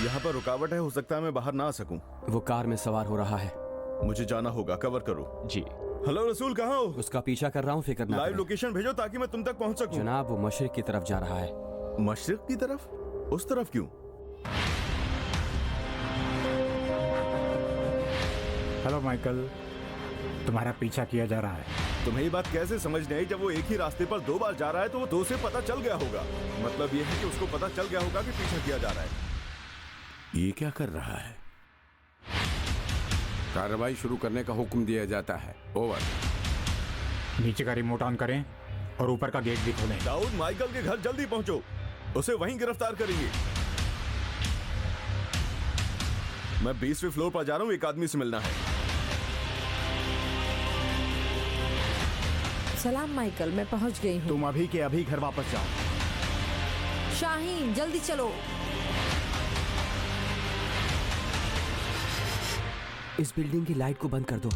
यहाँ पर रुकावट है, हो सकता है मैं बाहर ना आ सकूं। वो कार में सवार हो रहा है। मुझे जाना होगा, कवर करो। जी। हेलो रसूल, कहाँ हो? उसका पीछा कर रहा हूँ, फिक्र ना लाइव करें। लोकेशन भेजो ताकि मैं तुम तक पहुँच सकूं। जनाब, वो मशरिक की तरफ जा रहा है। मशरिक की तरफ? उस तरफ क्यों? हेलो माइकल, तुम्हारा पीछा किया जा रहा है। तुम्हें ये बात कैसे समझ नहीं आई? जब वो एक ही रास्ते पर 2 बार जा रहा है तो वो 2 से पता चल गया होगा। मतलब ये है कि उसको पता चल गया होगा कि पीछा किया जा रहा है। ये क्या कर रहा है? कार्रवाई शुरू करने का हुक्म दिया जाता है। ओवर। नीचे का रिमोट ऑन करें और ऊपर का गेट भी खोलें। दाऊद, माइकल के घर जल्दी पहुंचो, उसे वहीं गिरफ्तार करेंगे। मैं 20वें फ्लोर पर जा रहा हूं, एक आदमी से मिलना है। सलाम माइकल, मैं पहुंच गई हूँ। तुम अभी के अभी घर वापस जाओ। शाहीन, जल्दी चलो। इस बिल्डिंग की लाइट को बंद कर दो।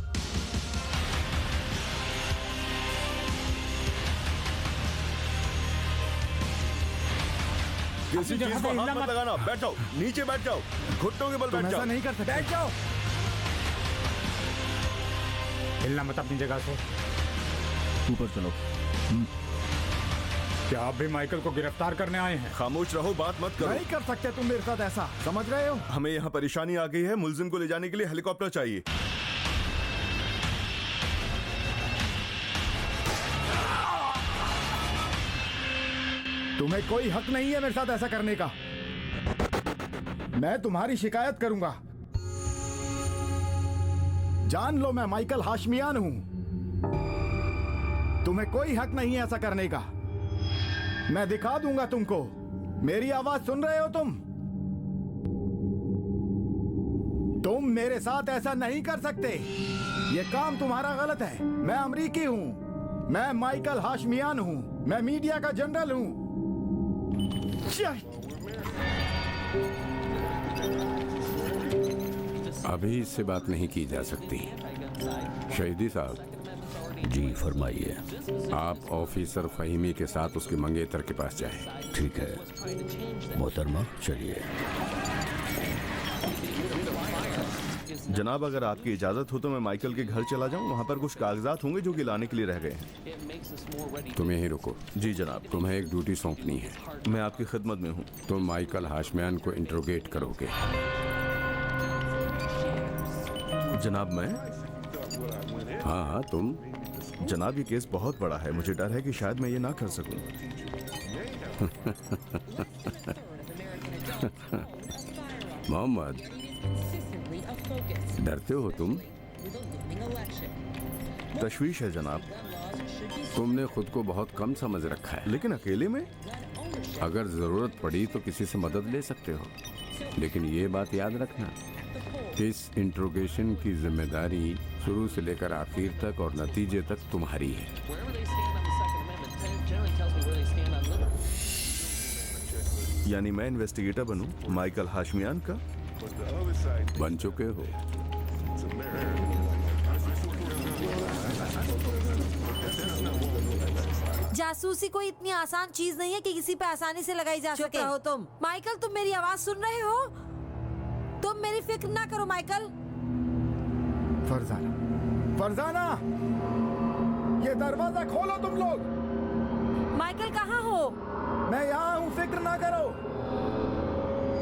किसी चीज को हाथ मत लगाना। बैठ जाओ, नीचे बैठ जाओ, घुटनों के बल बैठ जाओ। ऐसा नहीं कर सकते। बैठ जाओ। हिलना मत अपनी जगह से। ऊपर चलो। क्या आप भी माइकल को गिरफ्तार करने आए हैं? खामोश रहो, बात मत करो। नहीं कर सकते तुम मेरे साथ ऐसा, समझ रहे हो? हमें यहाँ परेशानी आ गई है, मुलजिम को ले जाने के लिए हेलीकॉप्टर चाहिए। तुम्हें कोई हक नहीं है मेरे साथ ऐसा करने का। मैं तुम्हारी शिकायत करूंगा। जान लो, मैं माइकल हाशमियान हूं। तुम्हें कोई हक नहीं है ऐसा करने का। मैं दिखा दूंगा तुमको। मेरी आवाज सुन रहे हो तुम? तुम मेरे साथ ऐसा नहीं कर सकते। ये काम तुम्हारा गलत है। मैं अमरीकी हूं। मैं माइकल हाशमियान हूं। मैं मीडिया का जनरल हूं। अभी इससे बात नहीं की जा सकती। शहीदी साहब। जी फरमाइए। आप ऑफिसर फहीमी के साथ उसके मंगेतर के पास जाएं। ठीक है मोहतरमा, चलिए। जनाब, अगर आपकी इजाजत हो तो मैं माइकल के घर चला जाऊं। वहां पर कुछ कागजात होंगे जो कि लाने के लिए रह गए हैं। तुम यहीं रुको। जी जनाब। तुम्हें एक ड्यूटी सौंपनी है। मैं आपकी खिदमत में हूँ। तुम माइकल हाशमियान को इंट्रोगेट करोगे। जनाब मैं? हाँ, तुम। जनाब, ये केस बहुत बड़ा है। मुझे डर है कि शायद मैं ये ना कर सकूं। मोहम्मद, डरते हो तुम? तशवीश है जनाब। तुमने खुद को बहुत कम समझ रखा है। लेकिन अकेले में? अगर जरूरत पड़ी तो किसी से मदद ले सकते हो, लेकिन ये बात याद रखना, इस इंट्रोगेशन की जिम्मेदारी शुरू से लेकर आखिर तक और नतीजे तक तुम्हारी है। यानी मैं इन्वेस्टिगेटर बनूं माइकल हाशमियान का? बन चुके हो। जासूसी कोई इतनी आसान चीज नहीं है कि किसी पे आसानी से लगाई जा सके। हो तुम माइकल, तुम मेरी आवाज सुन रहे हो? तुम मेरी फिक्र ना करो माइकल। फरजाना, फरजाना, ये दरवाजा खोलो तुम लोग। माइकल कहाँ हो? मैं यहाँ हूँ, फिक्र ना करो।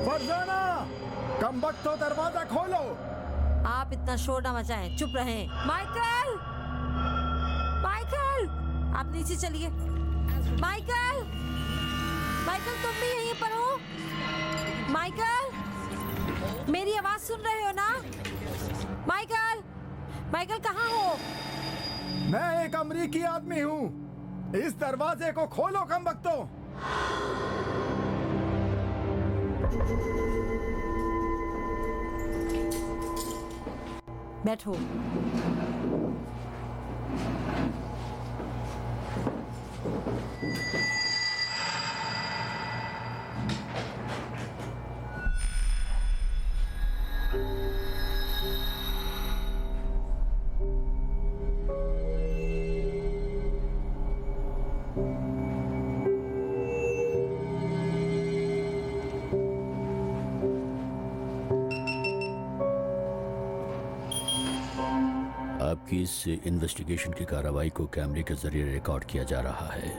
फरजाना, कम वक्त हो, दरवाजा खोलो। आप इतना शोर ना मचाएं, चुप रहें। माइकल, माइकल, आप नीचे चलिए। माइकल, माइकल, तुम भी यहीं पर हो? माइकल, मेरी आवाज सुन रहे हो ना? माइकल, माइकल कहाँ हो? मैं एक अमरीकी आदमी हूँ। इस दरवाजे को खोलो कम वक्तों। बैठो। आपकी इस इन्वेस्टिगेशन की कार्रवाई को कैमरे के जरिए रिकॉर्ड किया जा रहा है।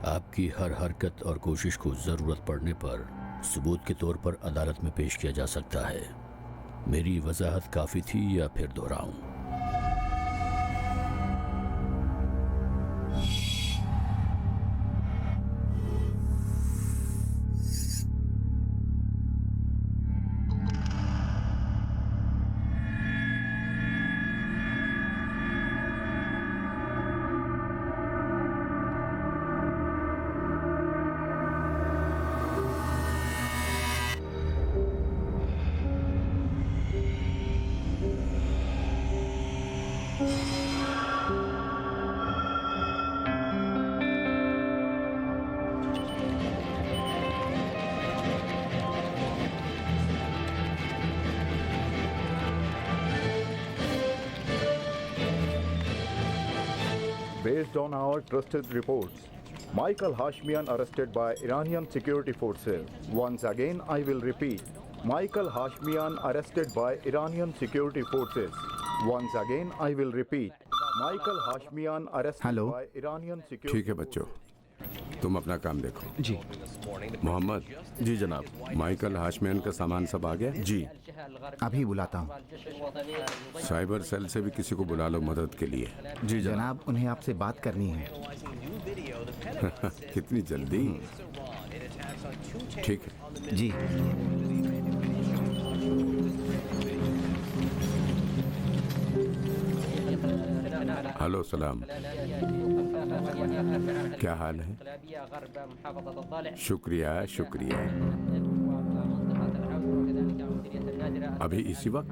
आपकी हर हरकत और कोशिश को ज़रूरत पड़ने पर सबूत के तौर पर अदालत में पेश किया जा सकता है। मेरी वजाहत काफ़ी थी या फिर दोहराऊं? Based on our trusted reports, Michael Hashmian arrested by Iranian security forces. Once again, I will repeat, Michael Hashmian arrested by Iranian security forces. Once again, I will repeat, Michael Hashmian arrested Hello. by Iranian security ठीक है बच्चों, तुम अपना काम देखो। जी मोहम्मद, जी जनाब। Michael हाशमियान का सामान सब आ गया? जी अभी बुलाता हूँ। साइबर सेल से भी किसी को बुला लो मदद के लिए। जी जनाब। जनाब, उन्हें आपसे बात करनी है। कितनी जल्दी? ठीक है। जी हेलो सलाम, क्या हाल है? शुक्रिया शुक्रिया। अभी इसी वक्त?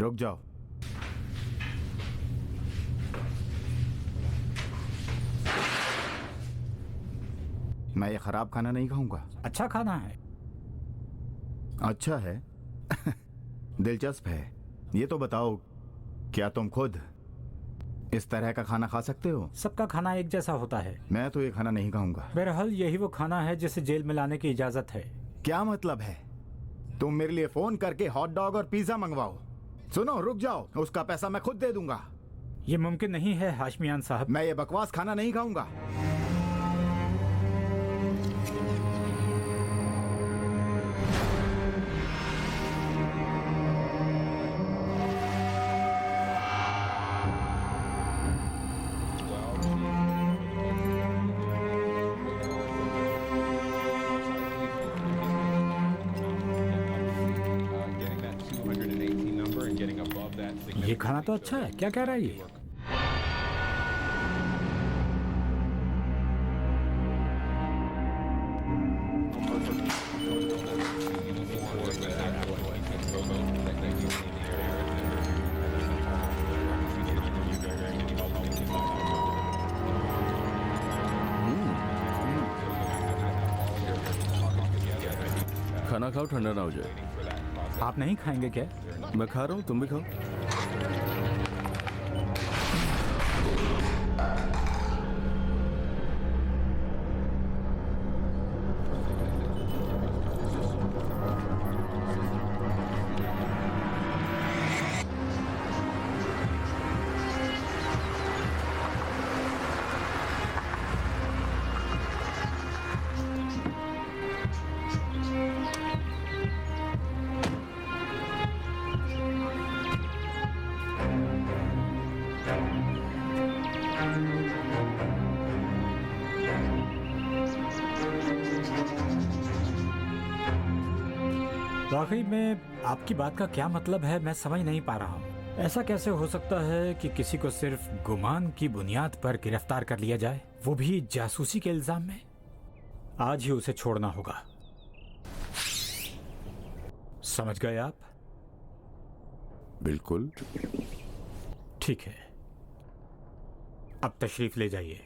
रुक जाओ। मैं ये खराब खाना नहीं खाऊंगा। अच्छा खाना है। अच्छा है। दिलचस्प है। ये तो बताओ, क्या तुम खुद इस तरह का खाना खा सकते हो? सबका खाना एक जैसा होता है। मैं तो ये खाना नहीं खाऊंगा। बहरहाल यही वो खाना है जिसे जेल में लाने की इजाजत है। क्या मतलब है? तुम मेरे लिए फोन करके हॉट डॉग और पिज्जा मंगवाओ। सुनो, रुक जाओ, उसका पैसा मैं खुद दे दूंगा। ये मुमकिन नहीं है हाशमियान साहब। मैं ये बकवास खाना नहीं खाऊंगा। ये खाना तो अच्छा है। क्या कह रहा है ये? खाना खाओ, ठंडा ना हो जाए। आप नहीं खाएंगे क्या? मैं खा रहा हूँ, तुम भी खाओ। वाकई में आपकी बात का क्या मतलब है, मैं समझ नहीं पा रहा हूँ। ऐसा कैसे हो सकता है कि किसी को सिर्फ गुमान की बुनियाद पर गिरफ्तार कर लिया जाए, वो भी जासूसी के इल्जाम में? आज ही उसे छोड़ना होगा। समझ गए आप? बिल्कुल। ठीक है, अब तशरीफ ले जाइए।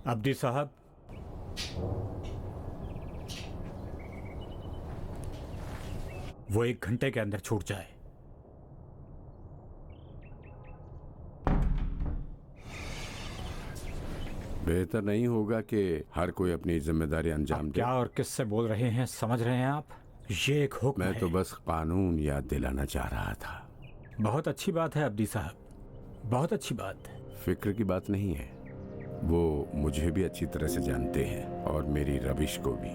अब्दी साहब, वो 1 घंटे के अंदर छूट जाए। बेहतर नहीं होगा कि हर कोई अपनी जिम्मेदारी अंजाम दे? क्या और किससे बोल रहे हैं, समझ रहे हैं आप? ये एक हुक्म मैं है। तो बस कानून याद दिलाना चाह रहा था। बहुत अच्छी बात है अब्दी साहब, बहुत अच्छी बात। फिक्र की बात नहीं है, वो मुझे भी अच्छी तरह से जानते हैं और मेरी रविश को भी।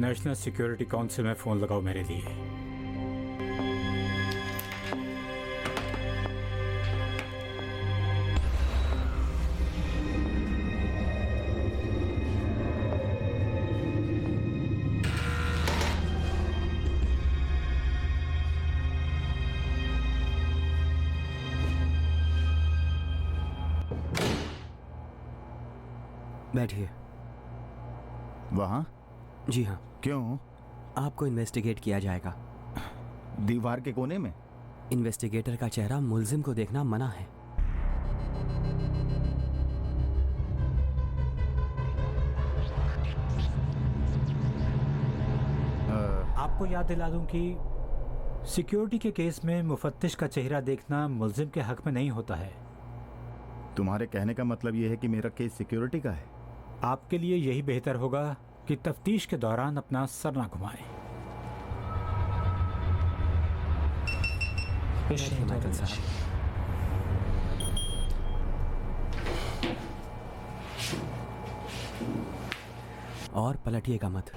नेशनल सिक्योरिटी काउंसिल में फोन लगाओ मेरे लिए। बैठिए। वहाँ? जी हाँ। क्यों? आपको इन्वेस्टिगेट किया जाएगा। दीवार के कोने में? इन्वेस्टिगेटर का चेहरा मुल्जिम को देखना मना है। आपको याद दिला दूं कि सिक्योरिटी के केस में मुफत्तिश का चेहरा देखना मुल्जिम के हक में नहीं होता है। तुम्हारे कहने का मतलब यह है कि मेरा केस सिक्योरिटी का है? आपके लिए यही बेहतर होगा कि तफ्तीश के दौरान अपना सर ना घुमाएं। माइकल साहब, और पलटिएगा मत।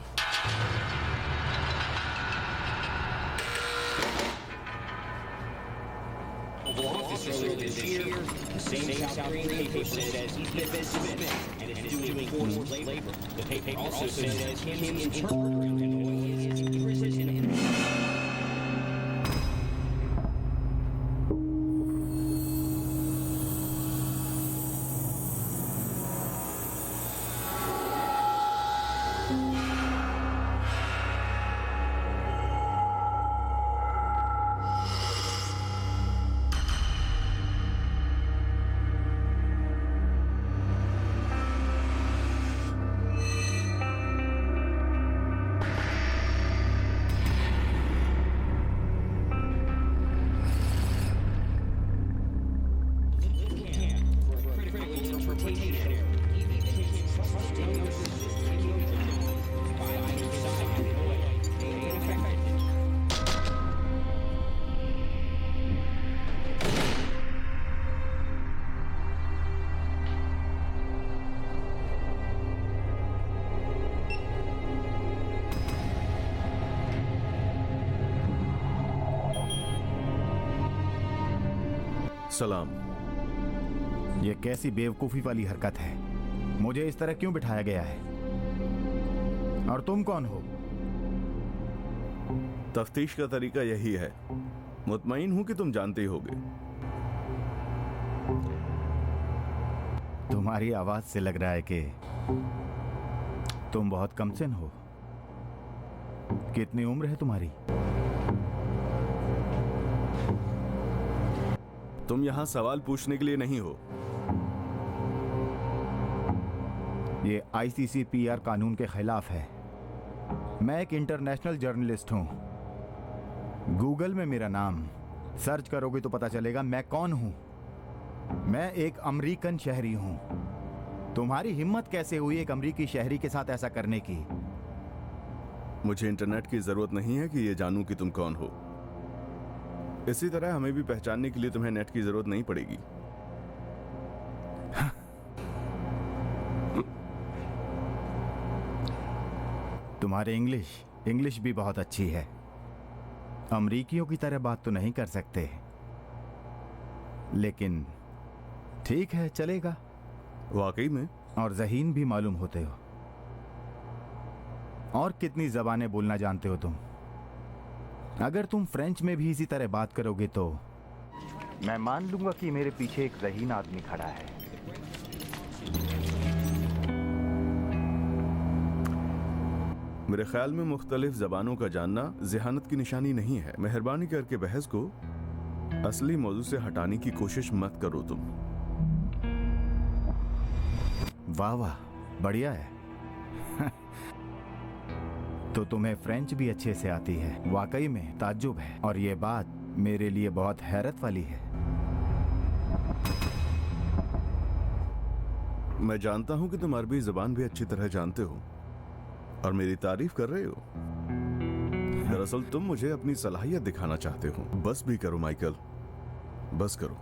सलाम। ये कैसी बेवकूफी वाली हरकत है? मुझे इस तरह क्यों बिठाया गया है? और तुम कौन हो? तफ्तीश का तरीका यही है। मुतमईन हूं कि तुम जानते ही होगे। तुम्हारी आवाज से लग रहा है कि तुम बहुत कमसिन हो। कितनी उम्र है तुम्हारी? तुम यहां सवाल पूछने के लिए नहीं हो। ये ICCPR कानून के खिलाफ है। मैं एक इंटरनेशनल जर्नलिस्ट हूं। गूगल में मेरा नाम सर्च करोगे तो पता चलेगा मैं कौन हूं। मैं एक अमेरिकन शहरी हूं। तुम्हारी हिम्मत कैसे हुई एक अमेरिकी शहरी के साथ ऐसा करने की? मुझे इंटरनेट की जरूरत नहीं है कि ये जानूं कि तुम कौन हो। इसी तरह हमें भी पहचानने के लिए तुम्हें नेट की जरूरत नहीं पड़ेगी। तुम्हारी इंग्लिश भी बहुत अच्छी है। अमरीकियों की तरह बात तो नहीं कर सकते, लेकिन ठीक है, चलेगा। वाकई में? और ज़हीन भी मालूम होते हो। और कितनी ज़बानें बोलना जानते हो तुम? अगर तुम फ्रेंच में भी इसी तरह बात करोगे तो मैं मान लूंगा कि मेरे पीछे एक ज़हीन आदमी खड़ा है। मेरे ख्याल में मुख्तलिफ ज़बानों का जानना ज़हानत की निशानी नहीं है। मेहरबानी करके बहस को असली मौजू से हटाने की कोशिश मत करो तुम। वाह वाह, बढ़िया है। तो तुम्हें फ्रेंच भी अच्छे से आती है। वाकई में ताज्जुब है, और ये बात मेरे लिए बहुत हैरत वाली है। मैं जानता हूं कि तुम अरबी ज़बान भी अच्छी तरह जानते हो और मेरी तारीफ कर रहे हो। दरअसल तुम मुझे अपनी सलाहियत दिखाना चाहते हो। बस भी करो माइकल, बस करो।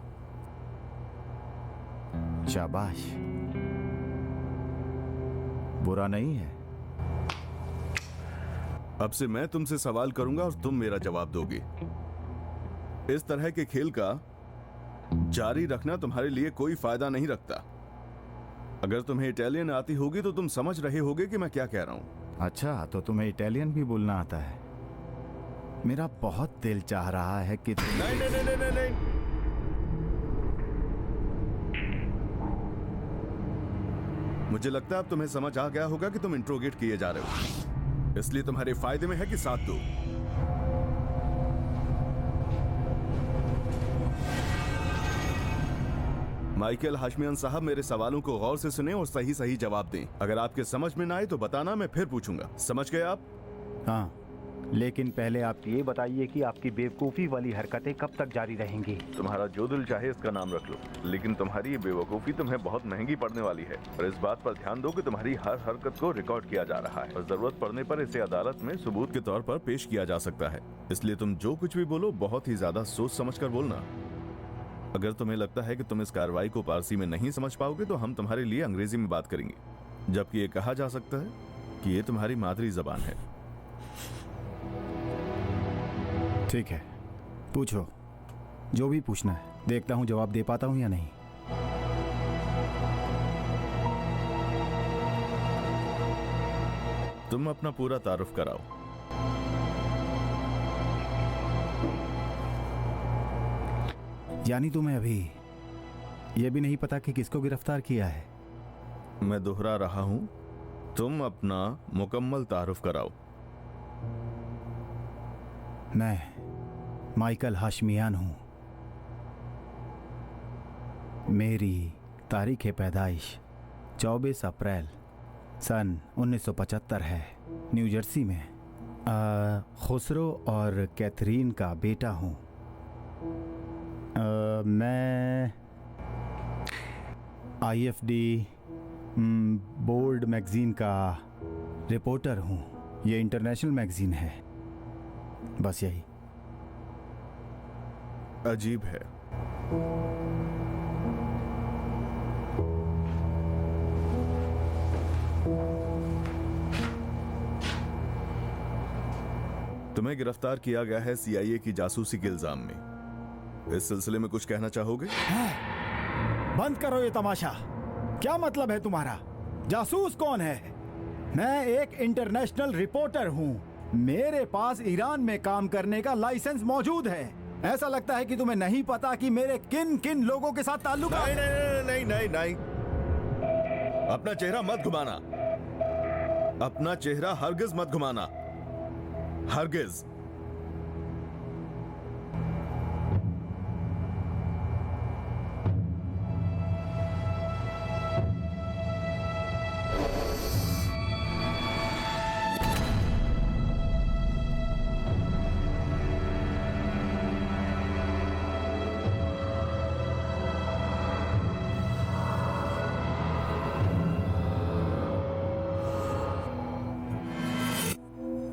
शाबाश, बुरा नहीं है। अब से मैं तुमसे सवाल करूंगा और तुम मेरा जवाब दोगे। इस तरह के खेल का जारी रखना तुम्हारे लिए कोई फायदा नहीं रखता। अगर तुम्हें इटालियन आती होगी तो तुम समझ रहे होगे कि मैं क्या कह रहा हूं। अच्छा, तो तुम्हें इटालियन भी बोलना आता है। मेरा बहुत दिल चाह रहा है कि नहीं नहीं नहीं नहीं नहीं। मुझे लगता है अब तुम्हें समझ आ गया होगा कि तुम इंट्रोगेट किए जा रहे हो, इसलिए तुम्हारे फायदे में है कि साथ दो। माइकल हाशमियान साहब, मेरे सवालों को गौर से सुने और सही सही जवाब दें। अगर आपके समझ में ना आए तो बताना, मैं फिर पूछूंगा। समझ गए आप? हाँ, लेकिन पहले आप ये बताइए कि आपकी बेवकूफ़ी वाली हरकतें कब तक जारी रहेंगी? तुम्हारा जो दिल चाहे इसका नाम रख लो, लेकिन तुम्हारी ये बेवकूफ़ी तुम्हें बहुत महंगी पड़ने वाली है। और इस बात पर ध्यान दो कि तुम्हारी हर हरकत को रिकॉर्ड किया जा रहा है और जरूरत पड़ने पर इसे अदालत में सबूत के तौर पर पेश किया जा सकता है। इसलिए तुम जो कुछ भी बोलो बहुत ही ज्यादा सोच समझ कर बोलना। अगर तुम्हें लगता है कि तुम इस कार्रवाई को पारसी में नहीं समझ पाओगे तो हम तुम्हारे लिए अंग्रेजी में बात करेंगे, जबकि ये कहा जा सकता है कि ये तुम्हारी मादरी जबान है। ठीक है, पूछो जो भी पूछना है। देखता हूँ जवाब दे पाता हूँ या नहीं। तुम अपना पूरा तारुफ कराओ। यानी तुम्हें अभी यह भी नहीं पता कि किसको गिरफ्तार किया है? मैं दोहरा रहा हूं, तुम अपना मुकम्मल तारुफ कराओ। मैं माइकल हाशमियान हूं। मेरी तारीख पैदाइश 24 अप्रैल सन 1975 है, न्यू जर्सी में। खुसरो और कैथरीन का बेटा हूं। मैं IFD बोल्ड मैगजीन का रिपोर्टर हूं। ये इंटरनेशनल मैगजीन है। बस यही। अजीब है। तुम्हें गिरफ्तार किया गया है CIA की जासूसी के इल्जाम में। इस सिलसिले में कुछ कहना चाहोगे? बंद करो ये तमाशा। क्या मतलब है तुम्हारा? जासूस कौन है? मैं एक इंटरनेशनल रिपोर्टर हूं। मेरे पास ईरान में काम करने का लाइसेंस मौजूद है। ऐसा लगता है कि तुम्हें नहीं पता कि मेरे किन किन लोगों के साथ ताल्लुक है। नहीं नहीं नहीं नहीं, अपना चेहरा मत घुमाना। अपना चेहरा हरगिज मत घुमाना, हरगिज।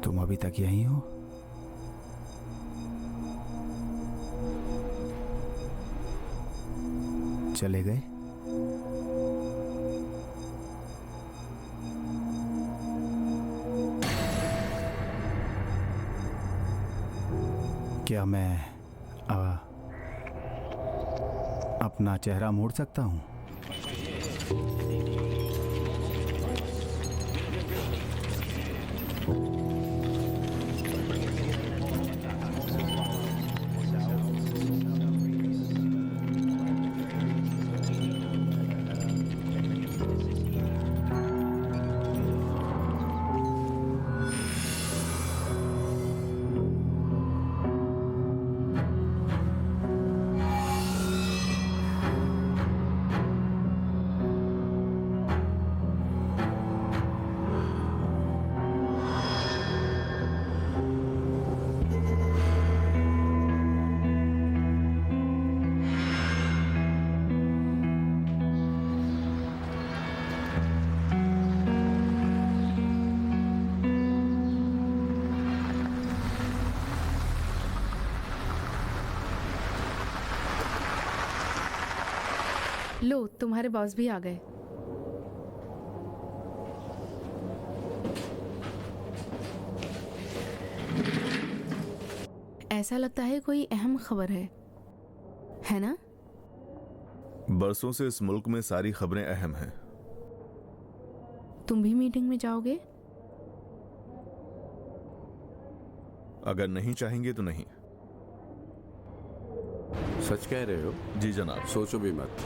तुम अभी तक यहीं हो? चले गए? क्या मैं अपना चेहरा मोड़ सकता हूँ? लो, तुम्हारे बॉस भी आ गए। ऐसा लगता है कोई अहम खबर है ना? बरसों से इस मुल्क में सारी खबरें अहम हैं। तुम भी मीटिंग में जाओगे? अगर नहीं चाहेंगे तो नहीं। सच कह रहे हो? जी जनाब। सोचो भी मत।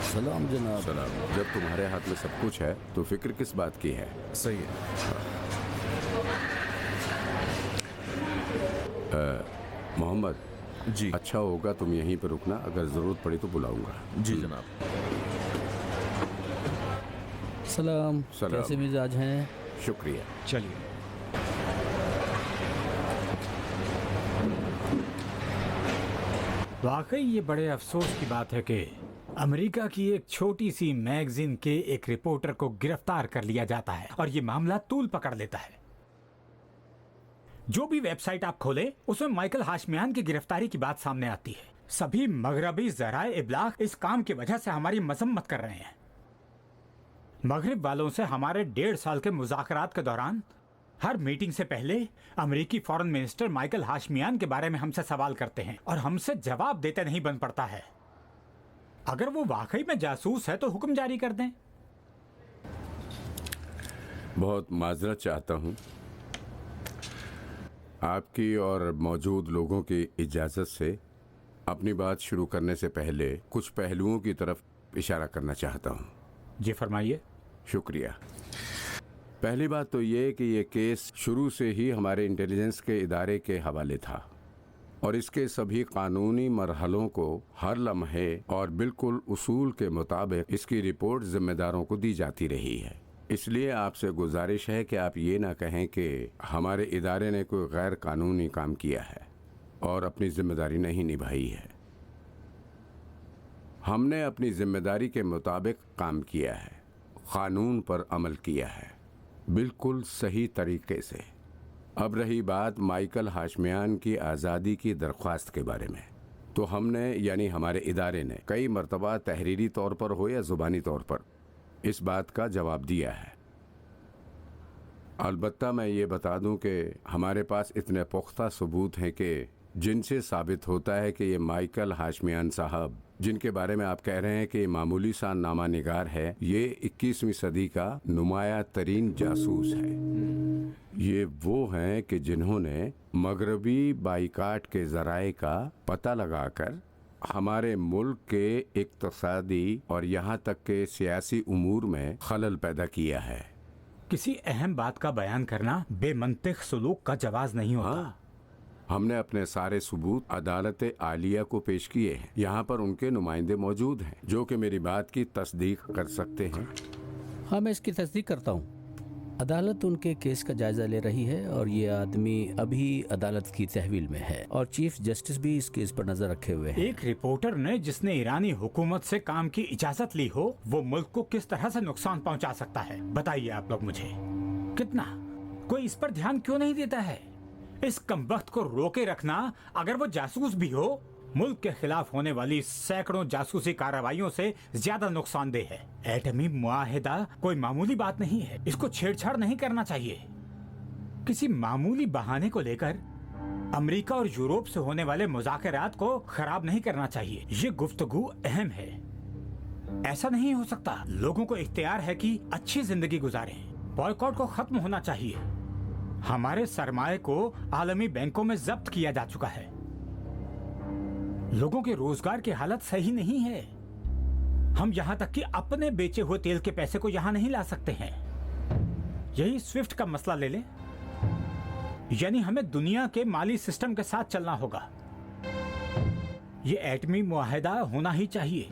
सलाम जनाब। सलाम। जब तुम्हारे हाथ में सब कुछ है तो फिक्र किस बात की है? सही है। मोहम्मद जी। अच्छा होगा तुम यहीं पर रुकना, अगर जरूरत पड़ी तो बुलाऊंगा। जी जनाब। सलाम। सलाम। कैसे मिजाज हैं? शुक्रिया। चलिए। वाकई ये बड़े अफसोस की बात है कि अमेरिका की एक छोटी सी मैगजीन के एक रिपोर्टर को गिरफ्तार कर लिया जाता है और ये मामला तूल पकड़ लेता है। जो भी वेबसाइट आप खोले उसमें माइकल हाशमियान की गिरफ्तारी की बात सामने आती है। सभी मगरबी ज़राए इब्लाग इस काम की वजह से हमारी मजम्मत कर रहे हैं। मगरिब वालों से हमारे 1.5 साल के मुज़ाकरात के दौरान हर मीटिंग से पहले अमेरिकी फॉरेन मिनिस्टर माइकल हाशमियान के बारे में हमसे सवाल करते हैं और हमसे जवाब देते नहीं बन पड़ता है। अगर वो वाकई में जासूस है तो हुक्म जारी कर दें। बहुत माजरत चाहता हूँ। आपकी और मौजूद लोगों की इजाज़त से अपनी बात शुरू करने से पहले कुछ पहलुओं की तरफ इशारा करना चाहता हूँ। जी फरमाइए। शुक्रिया। पहली बात तो ये कि ये केस शुरू से ही हमारे इंटेलिजेंस के इदारे के हवाले था और इसके सभी कानूनी मरहलों को हर लम्हे और बिल्कुल उसूल के मुताबिक इसकी रिपोर्ट जिम्मेदारों को दी जाती रही है। इसलिए आपसे गुजारिश है कि आप ये ना कहें कि हमारे इदारे ने कोई गैर कानूनी काम किया है और अपनी जिम्मेदारी नहीं निभाई है। हमने अपनी जिम्मेदारी के मुताबिक काम किया है, कानून पर अमल किया है, बिल्कुल सही तरीके से। अब रही बात माइकल हाशमियान की आज़ादी की दरख्वास्त के बारे में, तो हमने यानी हमारे इदारे ने कई मरतबा तहरीरी तौर पर हो या ज़ुबानी तौर पर इस बात का जवाब दिया है। अलबत्ता मैं ये बता दूं कि हमारे पास इतने पुख्ता सबूत हैं कि जिनसे साबित होता है कि ये माइकल हाशमियान साहब, जिनके बारे में आप कह रहे हैं कि मामूली सा नामा निगार है, ये 21वीं सदी का नुमाया तरीन जासूस है। ये वो हैं कि जिन्होंने मगरबी बाइकाट के ज़राए का पता लगाकर हमारे मुल्क के इक्तसादी और यहाँ तक के सियासी उमूर में खलल पैदा किया है। किसी अहम बात का बयान करना बेमंतिक सलूक का जवाब नहीं होता। हाँ, हमने अपने सारे सबूत अदालत आलिया को पेश किए हैं। यहाँ पर उनके नुमाइंदे मौजूद हैं जो कि मेरी बात की तस्दीक कर सकते हैं। हाँ, मैं इसकी तस्दीक करता हूँ। अदालत उनके केस का जायजा ले रही है और ये आदमी अभी अदालत की तहवील में है और चीफ जस्टिस भी इस केस पर नजर रखे हुए हैं। एक रिपोर्टर ने जिसने ईरानी हुकूमत से काम की इजाजत ली हो, वो मुल्क को किस तरह से नुकसान पहुंचा सकता है? बताइए आप लोग मुझे। कितना कोई इस पर ध्यान क्यों नहीं देता है? इस कमबख्त को रोके रखना, अगर वो जासूस भी हो, मुल्क के खिलाफ होने वाली सैकड़ों जासूसी कार्रवाइयों से ज्यादा नुकसानदेह है। एटमी मुआहिदा कोई मामूली बात नहीं है, इसको छेड़छाड़ नहीं करना चाहिए। किसी मामूली बहाने को लेकर अमेरिका और यूरोप से होने वाले मुज़ाकरात को खराब नहीं करना चाहिए। ये गुफ्तगू अहम है। ऐसा नहीं हो सकता। लोगों को इख्तियार है कि अच्छी जिंदगी गुजारें। बॉयकॉट को खत्म होना चाहिए। हमारे सरमाए को आलमी बैंकों में जब्त किया जा चुका है। लोगों के रोजगार की हालत सही नहीं है। हम यहाँ तक कि अपने बेचे हुए तेल के पैसे को यहाँ नहीं ला सकते हैं। यही स्विफ्ट का मसला ले ले। यानी हमें दुनिया के माली सिस्टम के साथ चलना होगा। ये एटमी मुआहदा होना ही चाहिए।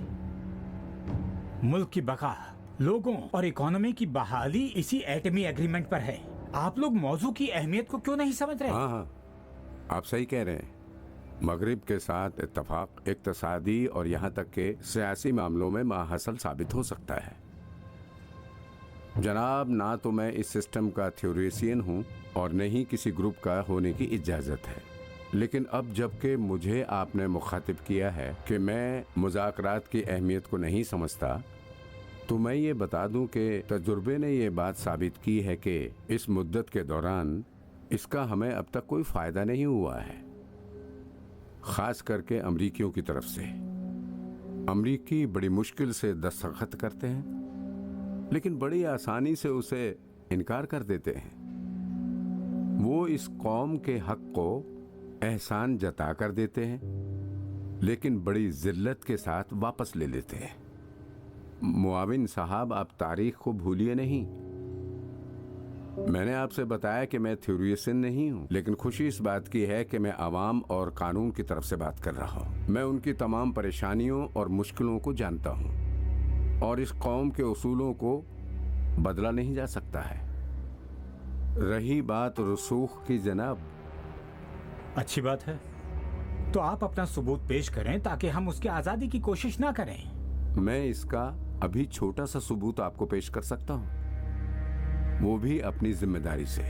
मुल्क की बका, लोगों और इकोनॉमी की बहाली इसी एटमी एग्रीमेंट पर है। आप लोग मौजू की अहमियत को क्यों नहीं समझ रहे? हाँ, आप सही कह रहे हैं। मगरिब के साथ इत्तफाक इक्तसादी और यहाँ तक के सियासी मामलों में माहसल साबित हो सकता है। जनाब, ना तो मैं इस सिस्टम का थ्योरिशियन हूँ और न ही किसी ग्रुप का होने की इजाज़त है, लेकिन अब जबकि मुझे आपने मुखातिब किया है कि मैं मुज़ाकरात की अहमियत को नहीं समझता, तो मैं ये बता दूं कि तजुर्बे ने ये बात साबित की है कि इस मुद्दत के दौरान इसका हमें अब तक कोई फ़ायदा नहीं हुआ है, ख़ास करके अमरीकियों की तरफ से। अमरीकी बड़ी मुश्किल से दस्तखत करते हैं, लेकिन बड़ी आसानी से उसे इनकार कर देते हैं। वो इस कौम के हक को एहसान जता कर देते हैं, लेकिन बड़ी जिल्लत के साथ वापस ले लेते हैं। मुआविन साहब, आप तारीख को भूलिए नहीं। मैंने आपसे बताया कि मैं थ्योरिशियन नहीं हूं, लेकिन खुशी इस बात की है कि मैं आवाम और कानून की तरफ से बात कर रहा हूं। मैं उनकी तमाम परेशानियों और मुश्किलों को जानता हूं, और इस कौम के उसूलों को बदला नहीं जा सकता है। रही बात रसूख की, जनाब, अच्छी बात है, तो आप अपना सबूत पेश करें ताकि हम उसकी आजादी की कोशिश ना करें। मैं इसका अभी छोटा सा सबूत आपको पेश कर सकता हूं, वो भी अपनी जिम्मेदारी से।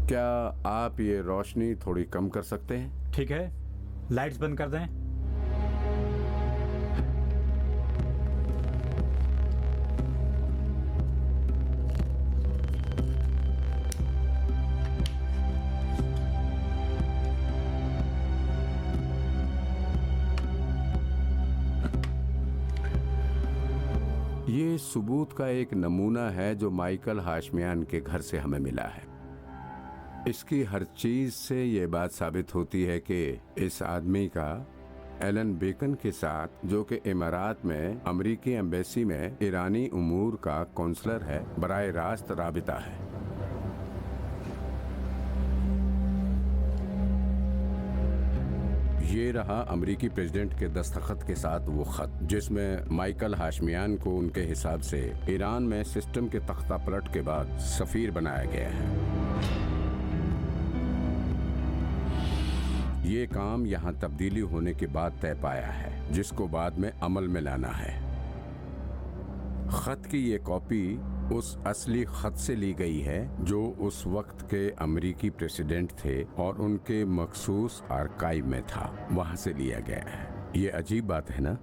क्या आप ये रोशनी थोड़ी कम कर सकते हैं? ठीक है, लाइट्स बंद कर दें। ये सबूत का एक नमूना है जो माइकल हाशमियान के घर से हमें मिला है। इसकी हर चीज से ये बात साबित होती है कि इस आदमी का एलन बेकन के साथ, जो कि इमारात में अमेरिकी एम्बेसी में ईरानी उमूर का काउंसलर है, बराह रास्त राबिता है। ये रहा अमेरिकी प्रेसिडेंट के दस्तखत के साथ वो खत, जिसमें माइकल हाशमियान को उनके हिसाब से ईरान में सिस्टम के तख्ता पलट के बाद सफीर बनाया गया है। ये काम यहाँ तब्दीली होने के बाद तय पाया है, जिसको बाद में अमल में लाना है। खत की ये कॉपी उस असली खत से ली गई है जो उस वक्त के अमेरिकी प्रेसिडेंट थे और उनके मखसूस आर्काइव में था, वहां से लिया गया है। ये अजीब बात है ना?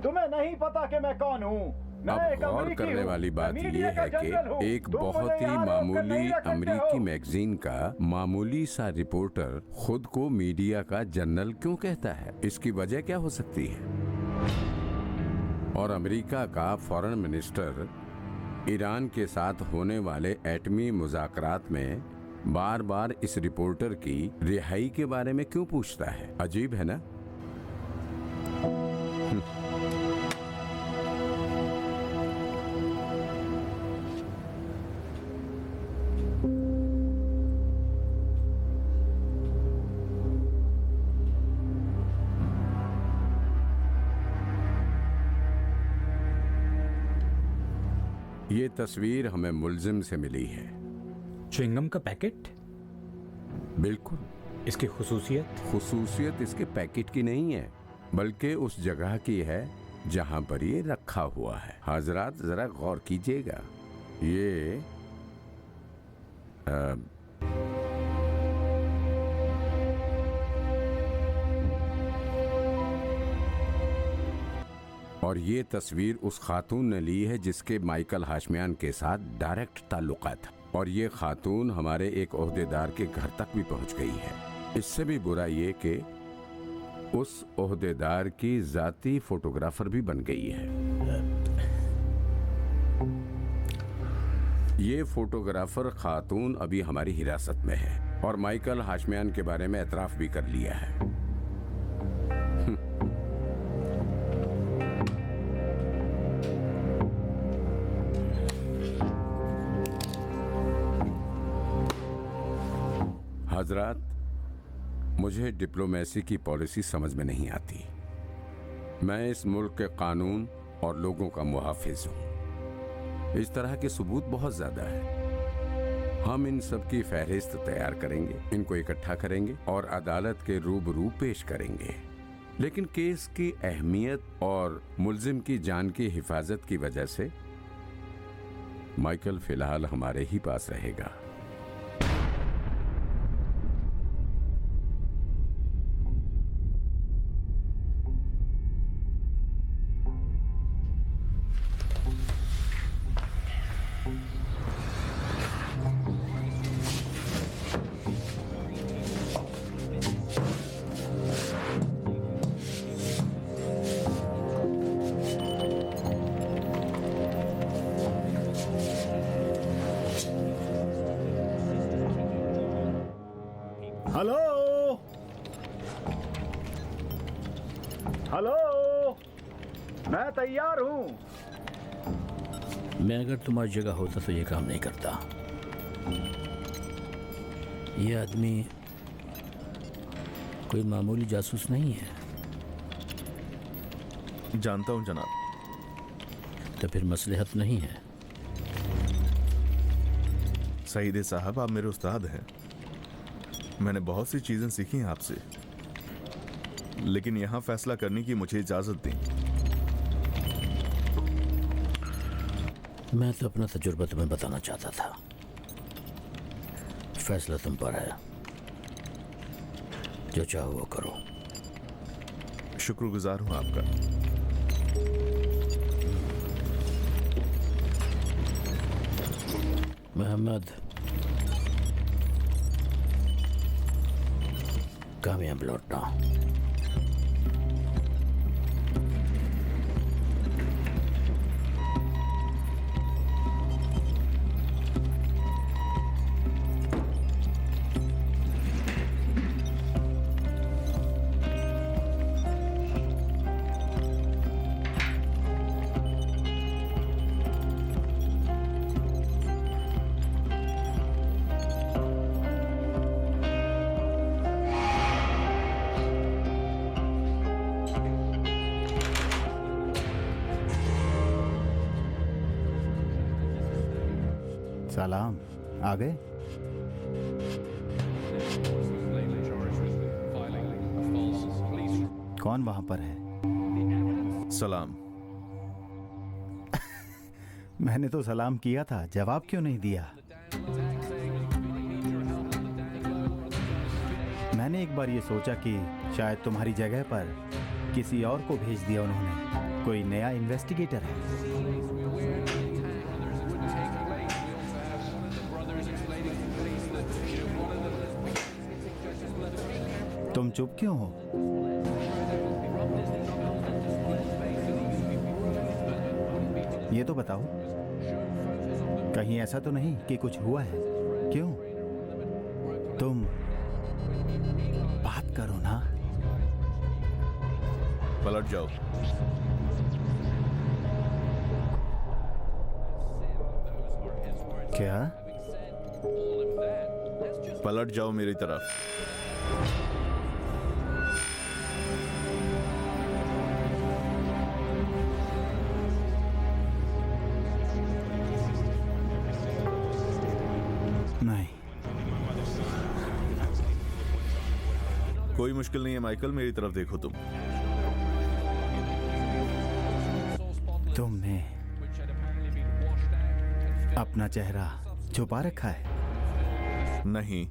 तुम्हें नहीं पता कि मैं कौन हूँ? अब गौर करने वाली बात यह है कि एक बहुत ही मामूली अमेरिकी मैगजीन का मामूली सा रिपोर्टर खुद को मीडिया का जर्नल क्यों कहता है? इसकी वजह क्या हो सकती है? और अमेरिका का फॉरेन मिनिस्टर ईरान के साथ होने वाले एटमी मुज़ाकरात में बार बार इस रिपोर्टर की रिहाई के बारे में क्यों पूछता है? अजीब है ना? ये तस्वीर हमें मुल्जिम से मिली है। च्युइंगम का पैकेट? बिल्कुल। इसकी खुसूसियत इसके पैकेट की नहीं है, बल्कि उस जगह की है जहां पर ये रखा हुआ है। हजरात, जरा गौर कीजिएगा। ये और ये तस्वीर उस खातून ने ली है जिसके माइकल हाशमियान के साथ डायरेक्ट ताल्लुकात था, और ये खातून हमारे एक ओहदेदार के घर तक भी पहुंच गई है। इससे भी बुरा ये कि उस ओहदेदार की जाती फोटोग्राफर भी बन गई है। ये फोटोग्राफर खातून अभी हमारी हिरासत में है और माइकल हाशमियान के बारे में एतराफ भी कर लिया है। हजरात, मुझे डिप्लोमेसी की पॉलिसी समझ में नहीं आती। मैं इस मुल्क के कानून और लोगों का मुहाफिज हूं। इस तरह के सबूत बहुत ज्यादा है। हम इन सब की फहरिस्त तैयार करेंगे, इनको इकट्ठा करेंगे और अदालत के रूबरू पेश करेंगे। लेकिन केस की अहमियत और मुल्जिम की जान की हिफाजत की वजह से माइकल फिलहाल हमारे ही पास रहेगा। हेलो हेलो, मैं तैयार हूं। मैं अगर तुम्हारी जगह होता तो ये काम नहीं करता। ये आदमी कोई मामूली जासूस नहीं है। जानता हूं जनाब। तो फिर मसलहत नहीं है। सईद साहब, आप मेरे उस्ताद हैं। मैंने बहुत सी चीजें सीखी हैं आपसे, लेकिन यहां फैसला करने की मुझे इजाजत दें। मैं तो अपना तजुर्बा तुम्हें बताना चाहता था। फैसला तुम पर है, जो चाहो वो करो। शुक्रगुजार हूं आपका। मोहम्मद, कामयाब लौटना। सलाम, आ गए? कौन वहां पर है? सलाम। मैंने तो सलाम किया था, जवाब क्यों नहीं दिया? मैंने एक बार ये सोचा कि शायद तुम्हारी जगह पर किसी और को भेज दिया उन्होंने। कोई नया इन्वेस्टिगेटर है। तुम चुप क्यों हो? ये तो बताओ, कहीं ऐसा तो नहीं कि कुछ हुआ है? क्यों? तुम बात करो ना। पलट जाओ। क्या? पलट जाओ मेरी तरफ। नहीं, कोई मुश्किल नहीं है माइकल, मेरी तरफ देखो। तुमने अपना चेहरा छुपा रखा है? नहीं।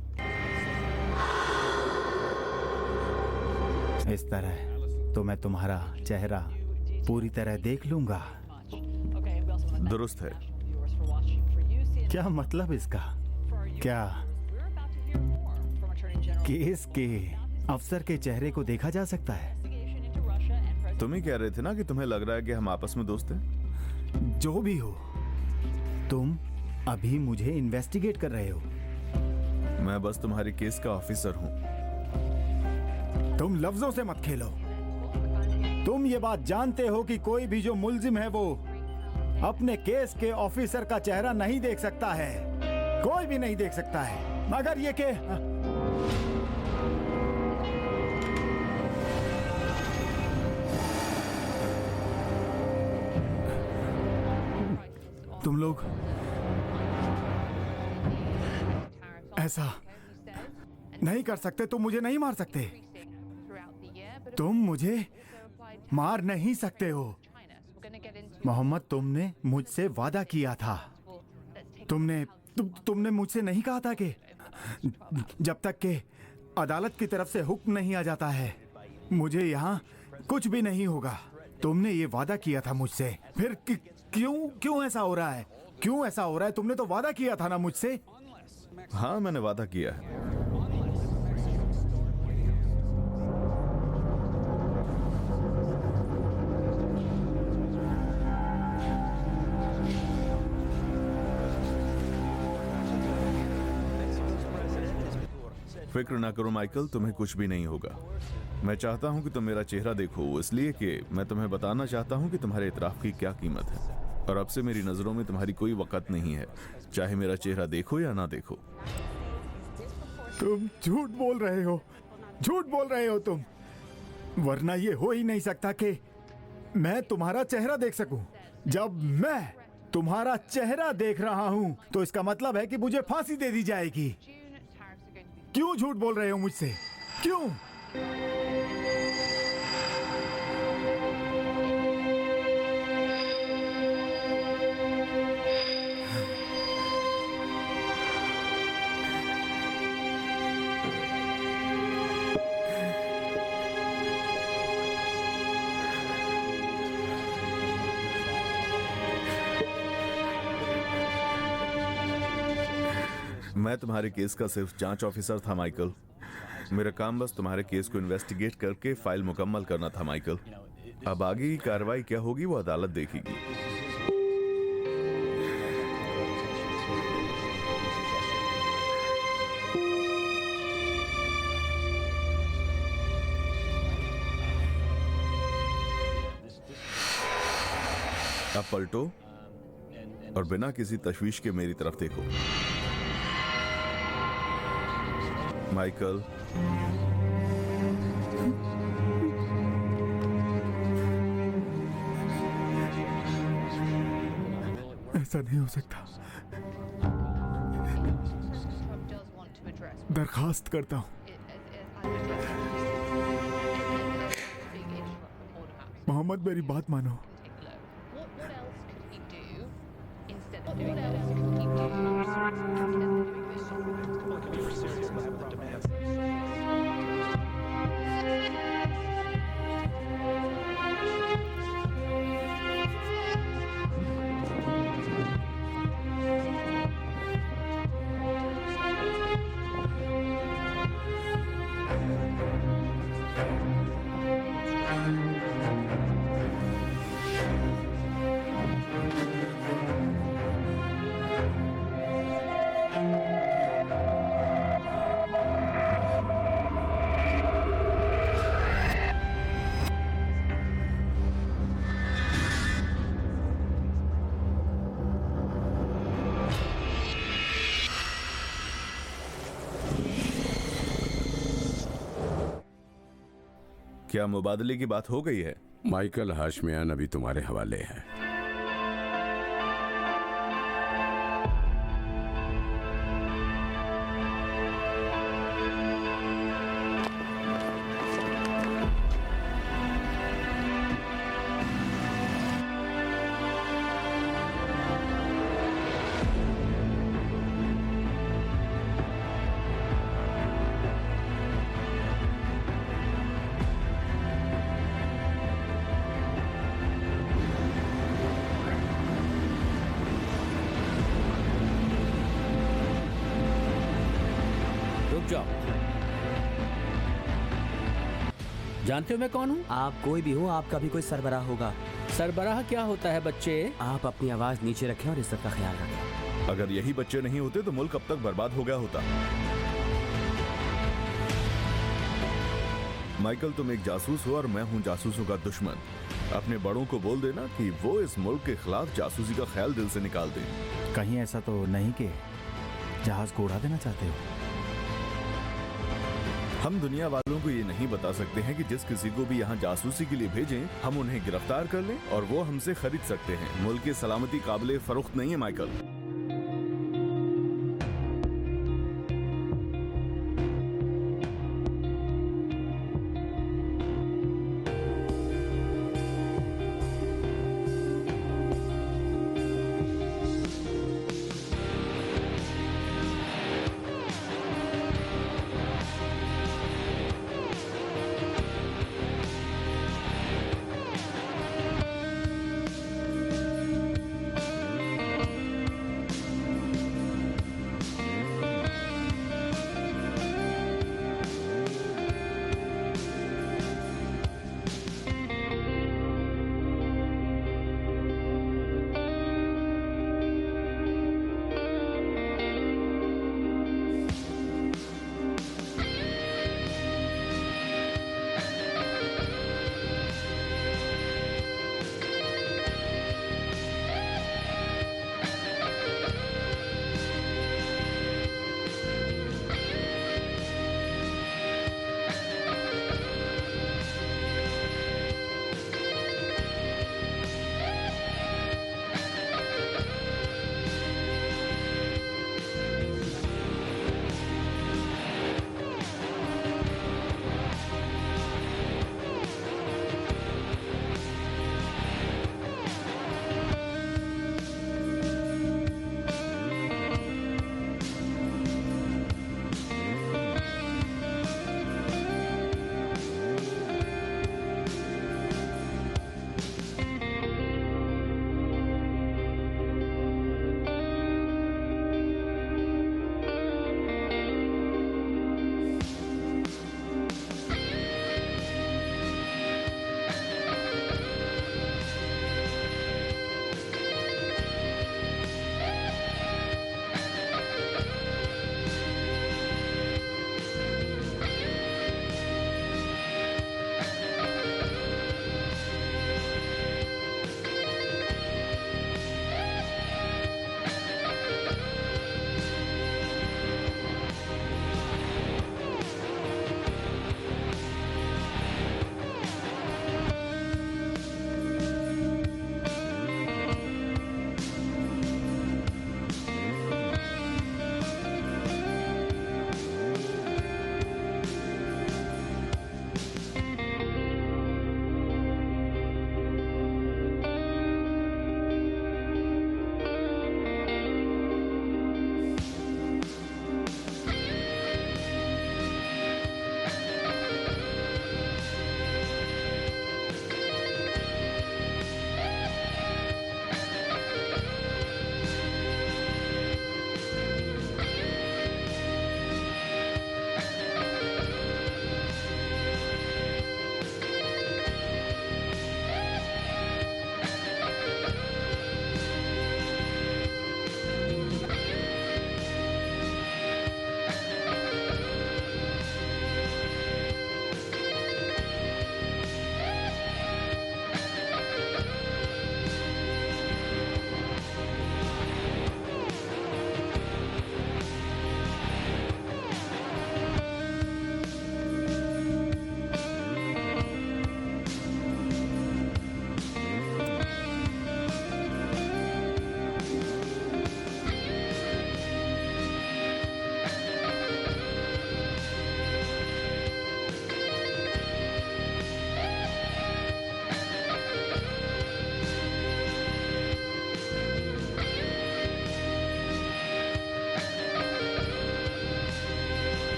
इस तरह तो मैं तुम्हारा चेहरा पूरी तरह देख लूंगा। दुरुस्त है। क्या मतलब इसका? क्या केस के अफसर के चेहरे को देखा जा सकता है? तुम ही कह रहे थे ना कि तुम्हें लग रहा है कि हम आपस में दोस्त हैं। जो भी हो, तुम अभी मुझे इन्वेस्टिगेट कर रहे हो। मैं बस तुम्हारे केस का ऑफिसर हूं। तुम लफ्जों से मत खेलो। तुम ये बात जानते हो कि कोई भी जो मुल्जिम है वो अपने केस के ऑफिसर का चेहरा नहीं देख सकता है। कोई भी नहीं देख सकता है, मगर ये के तुम लोग ऐसा नहीं कर सकते। तुम मुझे नहीं मार सकते। तुम मुझे मार नहीं सकते हो। मोहम्मद, तुमने मुझसे वादा किया था। तुमने मुझसे नहीं कहा था कि जब तक के अदालत की तरफ से हुक्म नहीं आ जाता है मुझे यहाँ कुछ भी नहीं होगा। तुमने ये वादा किया था मुझसे। फिर क्यों ऐसा हो रहा है? क्यों ऐसा हो रहा है? तुमने तो वादा किया था ना मुझसे। हाँ, मैंने वादा किया है। फिक्र ना करो माइकल, तुम्हें कुछ भी नहीं होगा। मैं चाहता हूं कि तुम मेरा चेहरा देखो, इसलिए कि मैं तुम्हें बताना चाहता हूं कि तुम्हारे इतराफ की क्या कीमत है। और अब से मेरी नजरों में तुम्हारी कोई वक़्त नहीं है, चाहे मेरा चेहरा देखो या ना देखो। तुम झूठ बोल रहे हो। झूठ बोल रहे हो तुम। वरना ये हो ही नहीं सकता कि मैं तुम्हारा चेहरा देख सकूं। जब मैं तुम्हारा चेहरा देख रहा हूं तो इसका मतलब है कि मुझे फांसी दे दी जाएगी। क्यों झूठ बोल रहे हो मुझसे? क्यों? मैं तुम्हारे केस का सिर्फ जांच ऑफिसर था माइकल। मेरा काम बस तुम्हारे केस को इन्वेस्टिगेट करके फाइल मुकम्मल करना था माइकल। अब आगे की कार्रवाई क्या होगी वो अदालत देखेगी। अब पलटो और बिना किसी तशवीश के मेरी तरफ देखो। माइकल, ऐसा नहीं हो सकता। दरखास्त करता हूं, मोहम्मद, मेरी बात मानो। क्या मुबादले की बात हो गई है? माइकल हाशमियान अभी तुम्हारे हवाले है। जानते हो मैं कौन हूँ? आप कोई भी हो, आपका भी कोई सरबराह होगा। सरबराह क्या होता है बच्चे? आप अपनी आवाज नीचे रखें और इज्जत का ख्याल रखें। अगर यही बच्चे नहीं होते तो मुल्क अब तक बर्बाद हो गया होता। माइकल, तुम एक जासूस हो और मैं हूँ जासूसों का दुश्मन। अपने बड़ों को बोल देना कि वो इस मुल्क के खिलाफ जासूसी का ख्याल दिल से निकाल दें। कहीं ऐसा तो नहीं कि जहाज को उड़ा देना चाहते हो? हम दुनिया वालों को ये नहीं बता सकते हैं कि जिस किसी को भी यहाँ जासूसी के लिए भेजें, हम उन्हें गिरफ्तार कर लें और वो हमसे खरीद सकते हैं। मुल्क की सलामती काबिले फरोख्त नहीं है माइकल।